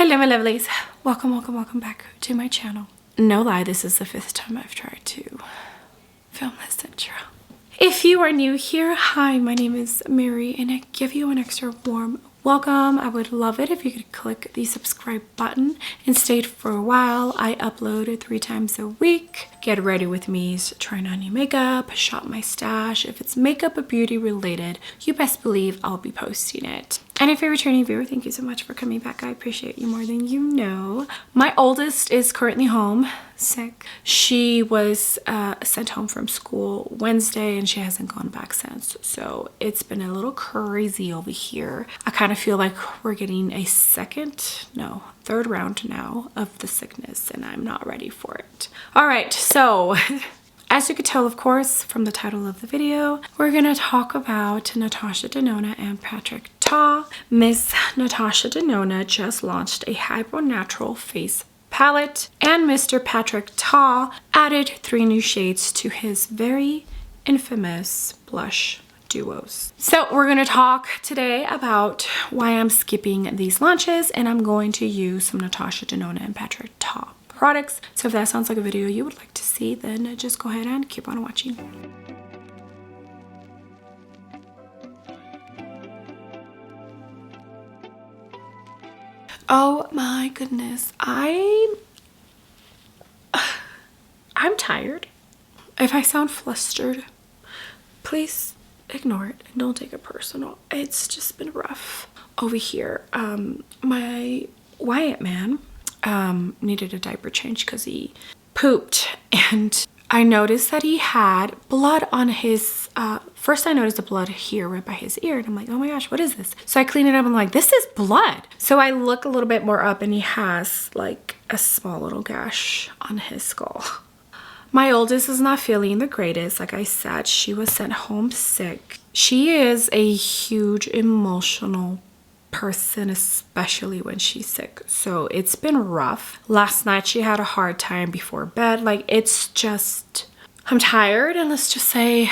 Hello my lovelies, welcome back to my channel. No lie, this is the 5th time I've tried to film this intro. If you are new here, hi, my name is Mary and I give you an extra warm welcome. I would love it if you could click the subscribe button and stay for a while. I upload 3 times a week. Get ready with me, trying on new makeup, shop my stash. If it's makeup or beauty related, you best believe I'll be posting it. And if you're a returning viewer, thank you so much for coming back. I appreciate you more than you know. My oldest is currently home sick. She was sent home from school Wednesday and she hasn't gone back since. So it's been a little crazy over here. I kind of feel like we're getting a third round now of the sickness and I'm not ready for it. All right, so as you could tell, of course, from the title of the video, we're gonna talk about Natasha Denona and Patrick Ta. Miss Natasha Denona just launched a Hypernatural face palette, and Mr. Patrick Ta added 3 new shades to his very infamous blush duos. So we're going to talk today about why I'm skipping these launches, and I'm going to use some Natasha Denona and Patrick Ta products. So if that sounds like a video you would like to see, then just go ahead and keep on watching. Oh my goodness, I'm tired. If I sound flustered, please ignore it and don't take it personal. It's just been rough over here. My Wyatt man needed a diaper change because he pooped, and I noticed that he had blood on his first I noticed the blood here right by his ear, and I'm like, oh my gosh, what is this? So I clean it up and I'm like, this is blood. So I look a little bit more up and he has like a small little gash on his skull. My oldest is not feeling the greatest. Like I said, she was sent home sick. She is a huge emotional person, especially when she's sick. So it's been rough. Last night she had a hard time before bed. Like it's just, I'm tired, and let's just say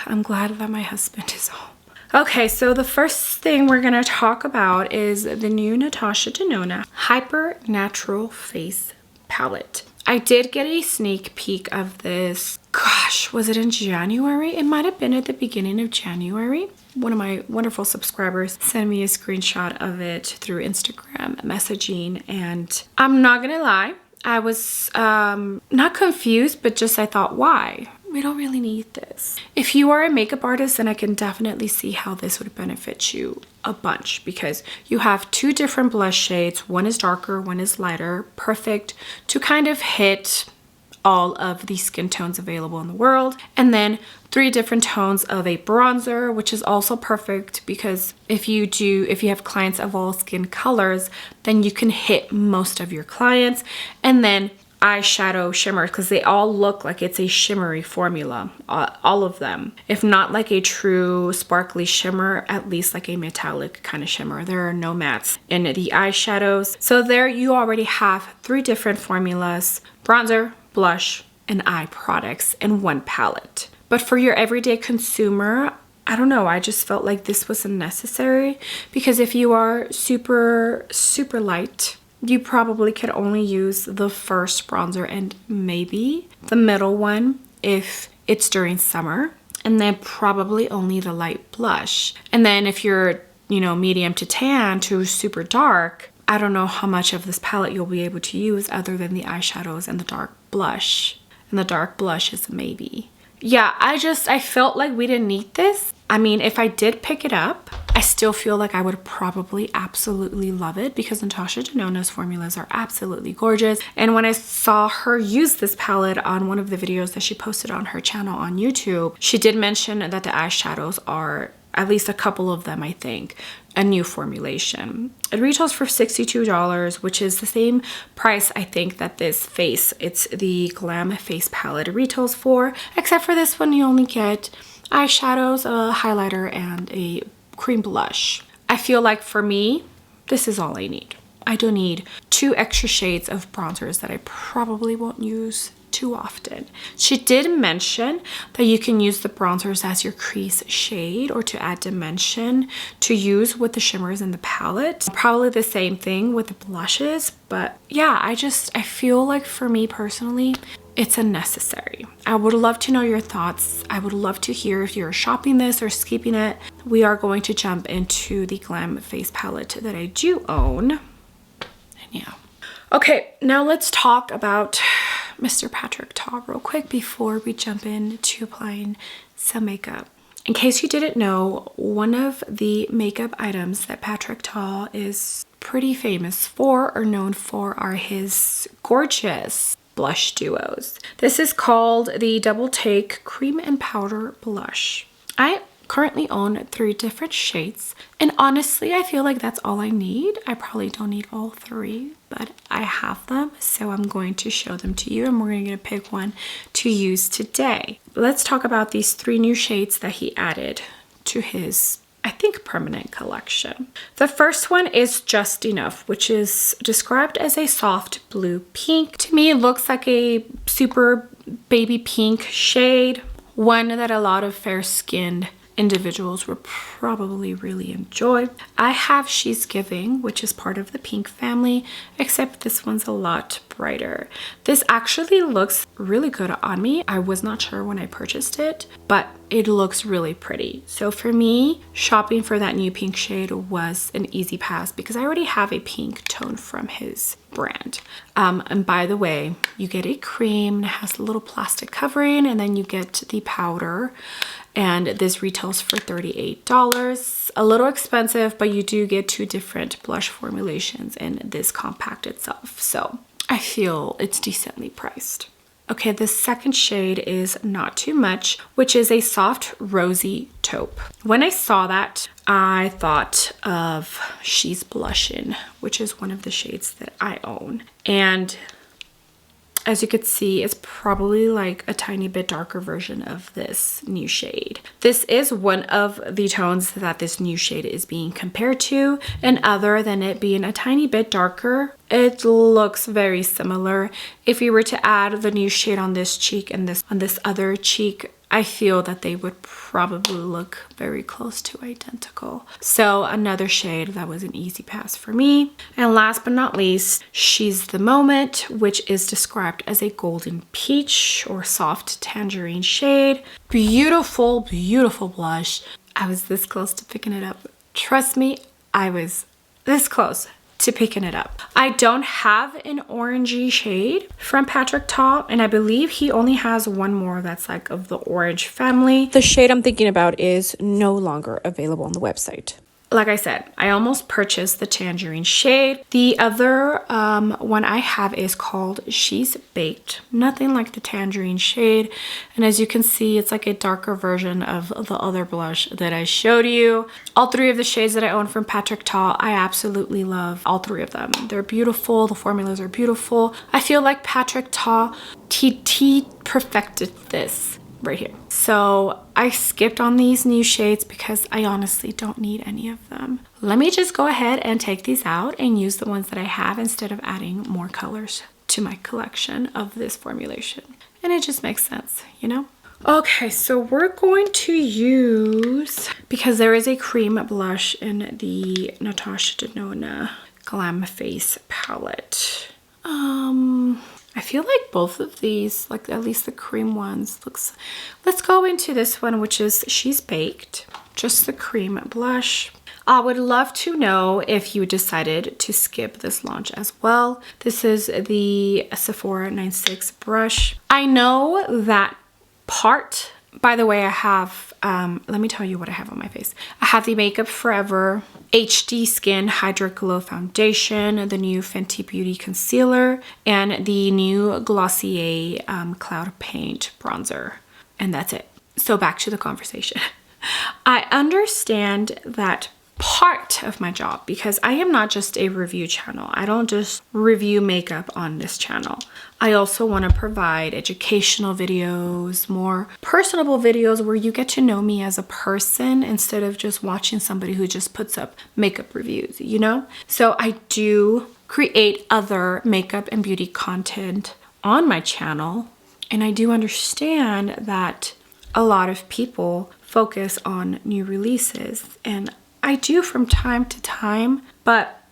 I'm glad that my husband is home. Okay, so the first thing we're gonna talk about is the new Natasha Denona Hypernatural face palette. I did get a sneak peek of this, gosh, was it in January? It might have been at the beginning of January. One of my wonderful subscribers sent me a screenshot of it through Instagram messaging, and I'm not gonna lie, I was not confused, but just I thought, why? We don't really need this. If you are a makeup artist, then I can definitely see how this would benefit you a bunch, because you have 2 different blush shades. One is darker, one is lighter, perfect to kind of hit all of the skin tones available in the world. And then 3 different tones of a bronzer, which is also perfect because if you have clients of all skin colors, then you can hit most of your clients. And then eyeshadow shimmer, because they all look like it's a shimmery formula, all of them. If not like a true sparkly shimmer, at least like a metallic kind of shimmer. There are no mattes in the eyeshadows. So there you already have 3 different formulas: bronzer, blush, and eye products in one palette. But for your everyday consumer, I don't know, I just felt like this was unnecessary, because if you are super light, you probably could only use the first bronzer and maybe the middle one if it's during summer, and then probably only the light blush. And then if you're, medium to tan to super dark, I don't know how much of this palette you'll be able to use other than the eyeshadows and the dark blush. And the dark blush is a maybe. Yeah, I felt like we didn't need this. I mean, if I did pick it up, I still feel like I would probably absolutely love it, because Natasha Denona's formulas are absolutely gorgeous. And when I saw her use this palette on one of the videos that she posted on her channel on YouTube, she did mention that the eyeshadows are, at least a couple of them, I think, a new formulation. It retails for $62, which is the same price I think that this it's the Glam Face palette retails for, except for this one you only get eyeshadows, a highlighter, and a cream blush. I feel like for me, this is all I need. I don't need 2 extra shades of bronzers that I probably won't use too often. She did mention that you can use the bronzers as your crease shade or to add dimension to use with the shimmers in the palette. Probably the same thing with the blushes, but yeah, I feel like for me personally, it's unnecessary. I would love to know your thoughts. I would love to hear if you're shopping this or skipping it. We are going to jump into the Glam Face palette that I do own. And yeah. Okay, now let's talk about Mr. Patrick Ta real quick before we jump into applying some makeup. In case you didn't know, one of the makeup items that Patrick Ta is pretty famous for or known for are his gorgeous blush duos. This is called the Double Take Cream and Powder Blush. I currently own 3 different shades, and honestly I feel like that's all I need. I probably don't need all 3, but I have them, so I'm going to show them to you, and we're going to pick one to use today. Let's talk about these 3 new shades that he added to his, I think, permanent collection. The first one is Just Enough, which is described as a soft blue pink. To me, it looks like a super baby pink shade, one that a lot of fair-skinned individuals will probably really enjoy. I have She's Giving, which is part of the pink family, except this one's a lot brighter. This actually looks really good on me. I was not sure when I purchased it, but it looks really pretty. So for me, shopping for that new pink shade was an easy pass because I already have a pink tone from his brand. And by the way, you get a cream and it has a little plastic covering, and then you get the powder, and this retails for $38. A little expensive, but you do get 2 different blush formulations in this compact itself, so I feel it's decently priced. Okay, the second shade is Not Too Much, which is a soft rosy taupe. When I saw that, I thought of She's Blushin', which is one of the shades that I own. And as you could see, it's probably like a tiny bit darker version of this new shade. This is one of the tones that this new shade is being compared to, and other than it being a tiny bit darker, it looks very similar. If you were to add the new shade on this cheek and this on this other cheek, I feel that they would probably look very close to identical. So another shade that was an easy pass for me. And last but not least, She's the Moment, which is described as a golden peach or soft tangerine shade. Beautiful, beautiful blush. I was this close to picking it up. Trust me, I was this close to picking it up. I don't have an orangey shade from Patrick Ta, and I believe he only has one more that's like of the orange family. The shade I'm thinking about is no longer available on the website. Like I said, I almost purchased the tangerine shade. The other one I have is called She's Baked. Nothing like the tangerine shade. And as you can see, it's like a darker version of the other blush that I showed you. All 3 of the shades that I own from Patrick Ta, I absolutely love all 3 of them. They're beautiful. The formulas are beautiful. I feel like Patrick Ta perfected this right here. So I skipped on these new shades because I honestly don't need any of them. Let me just go ahead and take these out and use the ones that I have instead of adding more colors to my collection of this formulation. And it just makes sense, you know? Okay, so we're going to use, because there is a cream blush in the Natasha Denona Glam Face palette. I feel like both of these, like at least the cream ones, looks... Let's go into this one, which is She's Baked. Just the cream blush. I would love to know if you decided to skip this launch as well. This is the Sephora 96 brush. I know that part... By the way, I have, let me tell you what I have on my face. I have the Makeup Forever HD Skin Hydra Glow Foundation, the new Fenty Beauty Concealer, and the new Glossier Cloud Paint Bronzer. And that's it. So back to the conversation. I understand that part of my job, because I am not just a review channel. I don't just review makeup on this channel. I also want to provide educational videos, more personable videos where you get to know me as a person instead of just watching somebody who just puts up makeup reviews, you know? So I do create other makeup and beauty content on my channel, And I do understand that a lot of people focus on new releases, and I do from time to time, but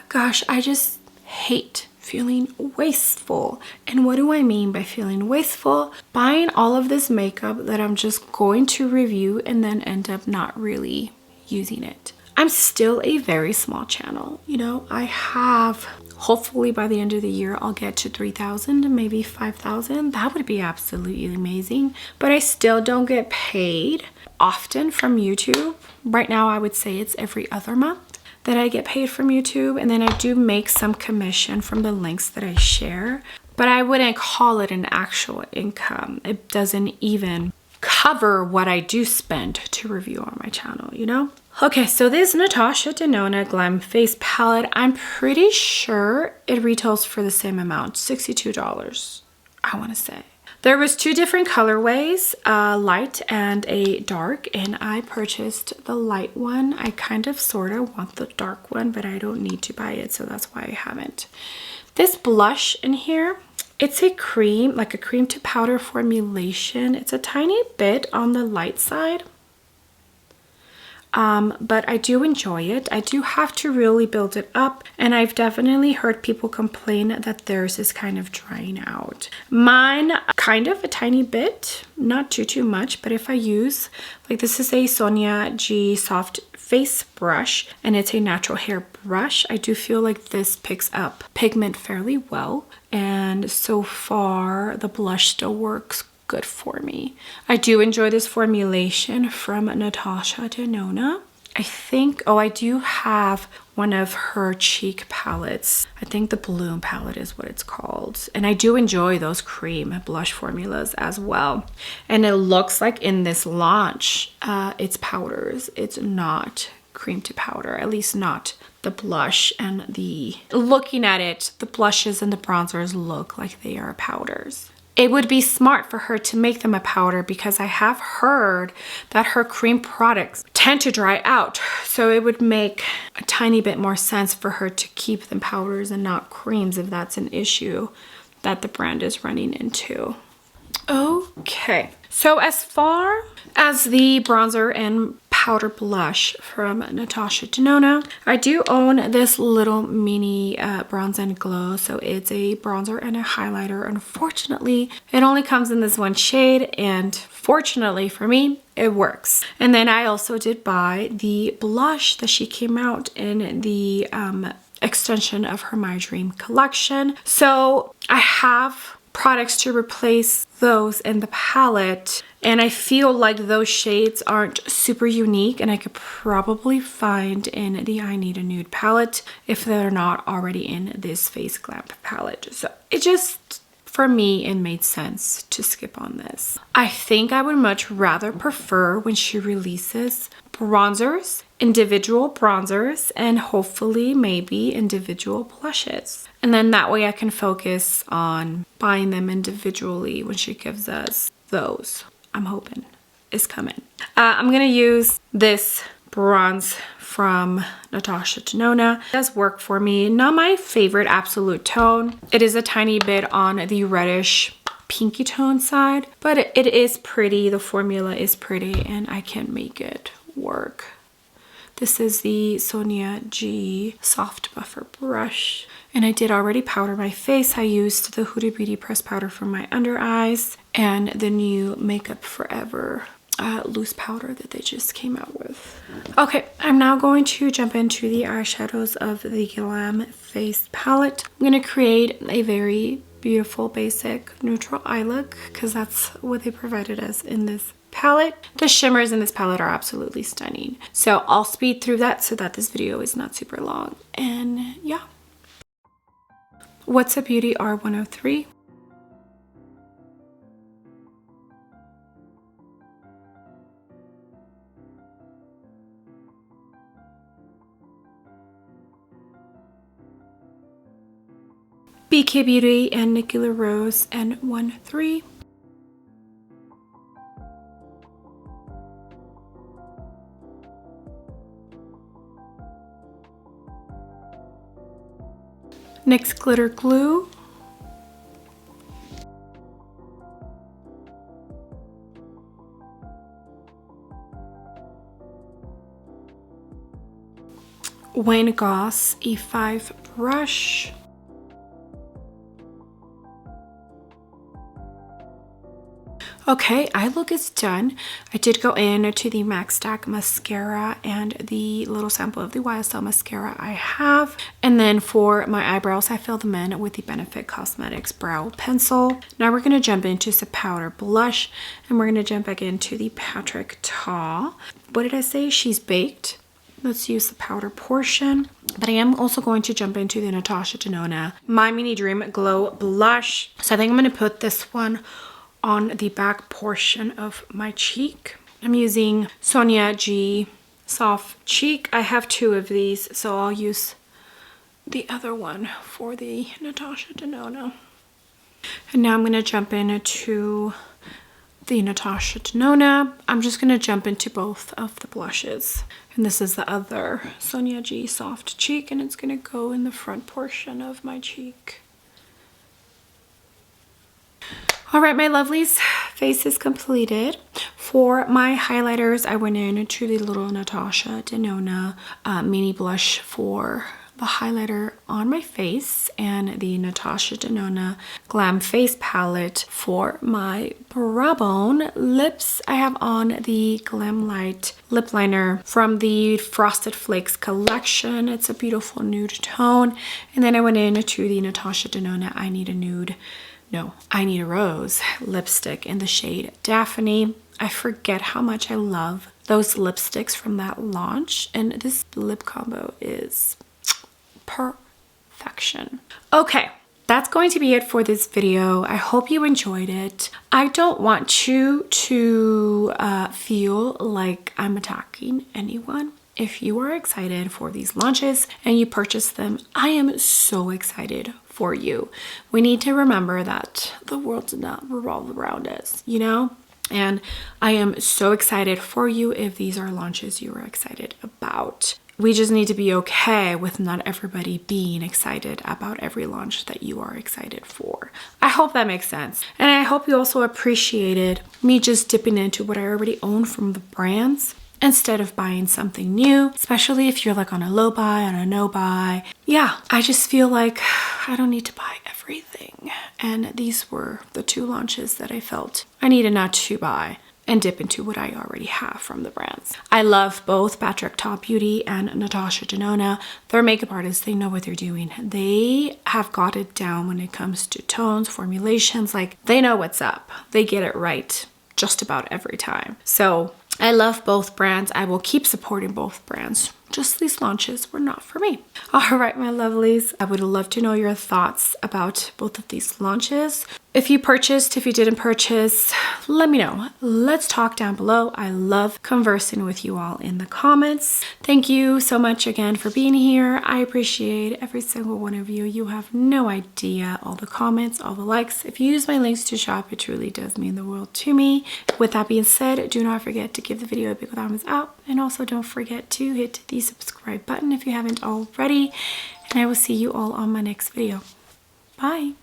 gosh, I just hate feeling wasteful. And what do I mean by feeling wasteful? Buying all of this makeup that I'm just going to review and then end up not really using it. I'm still a very small channel, you know. I have, hopefully by the end of the year I'll get to 3,000, maybe 5,000. That would be absolutely amazing. But I still don't get paid often from YouTube. Right now I would say it's every other month that I get paid from YouTube, and then I do make some commission from the links that I share, but I wouldn't call it an actual income. It doesn't even cover what I do spend to review on my channel, you know? Okay, so this Natasha Denona Glam Face Palette, I'm pretty sure it retails for the same amount, $62, I want to say. There was two different colorways, a light and a dark, and I purchased the light one. I kind of sort of want the dark one, but I don't need to buy it, so that's why I haven't. This blush in here, it's a cream, like a cream to powder formulation. It's a tiny bit on the light side. But I do enjoy it. I do have to really build it up, and I've definitely heard people complain that theirs is kind of drying out. Mine, kind of a tiny bit, not too much, but if I use, like this is a Sonia G soft face brush, and it's a natural hair brush. I do feel like this picks up pigment fairly well, and so far the blush still works good for me. I do enjoy this formulation from Natasha Denona. I think, oh, I do have one of her cheek palettes. I think the Bloom palette is what it's called. And I do enjoy those cream blush formulas as well. And it looks like in this launch, it's powders. It's not cream to powder, at least not the blush and the, looking at it, the blushes and the bronzers look like they are powders. It would be smart for her to make them a powder, because I have heard that her cream products tend to dry out. So it would make a tiny bit more sense for her to keep them powders and not creams, if that's an issue that the brand is running into. Okay, so as far as the bronzer and powder blush from Natasha Denona, I do own this little mini Bronze and Glow. So it's a bronzer and a highlighter. Unfortunately, it only comes in this one shade, and fortunately for me, it works. And then I also did buy the blush that she came out in the extension of her My Dream collection. So I have products to replace those in the palette, and I feel like those shades aren't super unique, and I could probably find in the I Need a Nude palette if they're not already in this Face Glam palette. So it just, for me, it made sense to skip on this. I think I would much rather prefer when she releases bronzers, individual bronzers, and hopefully maybe individual blushes. And then that way I can focus on buying them individually when she gives us those. I'm hoping is coming. I'm gonna use this bronze from Natasha Denona. It does work for me. Not my favorite absolute tone. It is a tiny bit on the reddish pinky tone side, but it is pretty. The formula is pretty, and I can make it work. This is the Sonia G soft buffer brush, and I did already powder my face. I used the Huda Beauty pressed powder for my under eyes and the new Makeup Forever loose powder that they just came out with. Okay, I'm now going to jump into the eyeshadows of the Glam Face palette. I'm going to create a very beautiful basic neutral eye look, because that's what they provided us in this palette. The shimmers in this palette are absolutely stunning. So I'll speed through that so that this video is not super long. And yeah. What's a Beauty R103. BK Beauty and Nikki LaRose N13. NYX Glitter Glue. Wayne Goss E5 brush. Okay, eye look is done. I did go in to the MAC Stack mascara and the little sample of the YSL mascara I have. And then for my eyebrows, I filled them in with the Benefit Cosmetics brow pencil. Now we're going to jump into some powder blush, and we're going to jump back into the Patrick Ta. What did I say? She's baked. Let's use the powder portion. But I am also going to jump into the Natasha Denona My Mini Dream Glow Blush. So I think I'm going to put this one on the back portion of my cheek. I'm using Sonia G Soft Cheek. I have two of these, so I'll use the other one for the Natasha Denona. And now I'm going to jump into the Natasha Denona. I'm just going to jump into both of the blushes. And this is the other Sonia G Soft Cheek, and it's going to go in the front portion of my cheek. All right, my lovelies, face is completed. For my highlighters, I went into the little Natasha Denona mini blush for the highlighter on my face, and the Natasha Denona Glam Face Palette for my brow bone. Lips, I have on the Glam Light lip liner from the Frosted Flakes collection. It's a beautiful nude tone. And then I went into the Natasha Denona I Need a Nude. No, I Need a Rose lipstick in the shade Daphne. I forget how much I love those lipsticks from that launch, and this lip combo is perfection. Okay, that's going to be it for this video. I hope you enjoyed it. I don't want you to feel like I'm attacking anyone. If you are excited for these launches and you purchase them, I am so excited for you. We need to remember that the world does not revolve around us, you know? And I am so excited for you if these are launches you are excited about. We just need to be okay with not everybody being excited about every launch that you are excited for. I hope that makes sense. And I hope you also appreciated me just dipping into what I already own from the brands, instead of buying something new, especially if you're like on a low buy, on a no buy. Yeah, I just feel like I don't need to buy everything. And these were the two launches that I felt I needed not to buy and dip into what I already have from the brands. I love both Patrick Ta Beauty and Natasha Denona. They're makeup artists, they know what they're doing. They have got it down when it comes to tones, formulations, like they know what's up. They get it right just about every time. So I love both brands. I will keep supporting both brands. Just these launches were not for me. All right, my lovelies. I would love to know your thoughts about both of these launches. If you purchased, if you didn't purchase, let me know. Let's talk down below. I love conversing with you all in the comments. Thank you so much again for being here. I appreciate every single one of you. You have no idea all the comments, all the likes. If you use my links to shop, it truly does mean the world to me. With that being said, do not forget to give the video a big thumbs up, and also don't forget to hit the subscribe button if you haven't already, and I will see you all on my next video. Bye.